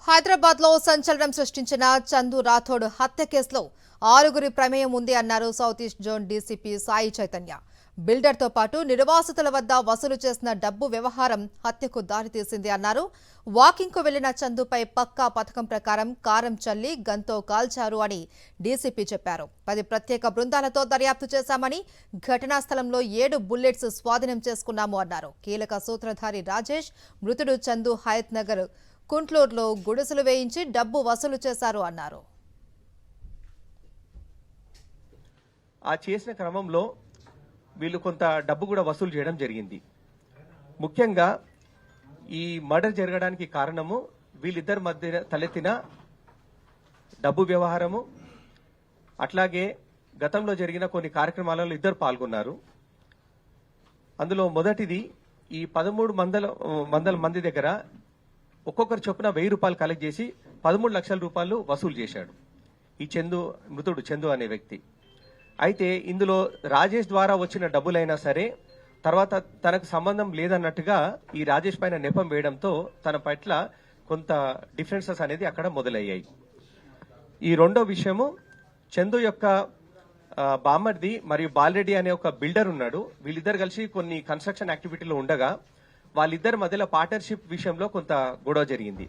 హైదరాబాద్ లో సంచలనం సృష్టించిన చందు రాథోడ్ హత్య కేసులో 6గురి ప్రమేయం ఉంది అన్నారు south east zone DCP Sai Chaitanya. Builder తో పాటు నిర్వాసితుల వద్ద వసూలు చేసిన డబ్బు వ్యవహారం హత్యకు దారితీసింది అన్నారు. వాకింగ్ కు వెళ్లిన చందుపై పక్కా పథకం ప్రకారం కారం చల్లి గన్తో కాల్చారు అని డీసీపీ చెప్పారు. 10 ప్రత్యేక బృందాలతో దర్యాప్తు చేశామని, ఘటనా స్థలంలో 7 బుల్లెట్స్ స్వాధీనం చేసుకున్నాము అన్నారు. కీలక సూత్రధారి రాజేష్, మృతుడు చందు హయత్ నగర్ కుంట్లూరులో గుడిసెలు వేయించి డబ్బు వసూలు చేశారు అన్నారు. ఆ చేసిన క్రమంలో వీళ్ళు కొంత డబ్బు కూడా వసూలు చేయడం జరిగింది. ముఖ్యంగా ఈ మర్డర్ జరగడానికి కారణము వీళ్ళిద్దరి మధ్య తలెత్తిన డబ్బు వ్యవహారము, అట్లాగే గతంలో జరిగిన కొన్ని కార్యక్రమాలలో ఇద్దరు పాల్గొన్నారు. అందులో మొదటిది ఈ 13 మంది దగ్గర ఒక్కొక్కరు చొప్పున 1000 రూపాయలు కలెక్ట్ చేసి 13 లక్షల రూపాయలు వసూలు చేశాడు ఈ మృతుడు చందు అనే వ్యక్తి. అయితే ఇందులో రాజేష్ ద్వారా వచ్చిన డబ్బులైనా సరే తర్వాత తనకు సంబంధం లేదన్నట్టుగా ఈ రాజేష్ పైన నెపం వేయడంతో తన పట్ల కొంత డిఫరెన్సెస్ అనేది అక్కడ మొదలయ్యాయి. ఈ రెండో విషయము, చందు యొక్క బామ్మర్ది మరియు బాలరెడ్డి అనే ఒక బిల్డర్ ఉన్నాడు. వీళ్ళిద్దరు కలిసి కొన్ని కన్స్ట్రక్షన్ యాక్టివిటీలో ఉండగా వాళ్ళిద్దరి మధ్యలో పార్ట్నర్షిప్ విషయంలో కొంత గొడవ జరిగింది.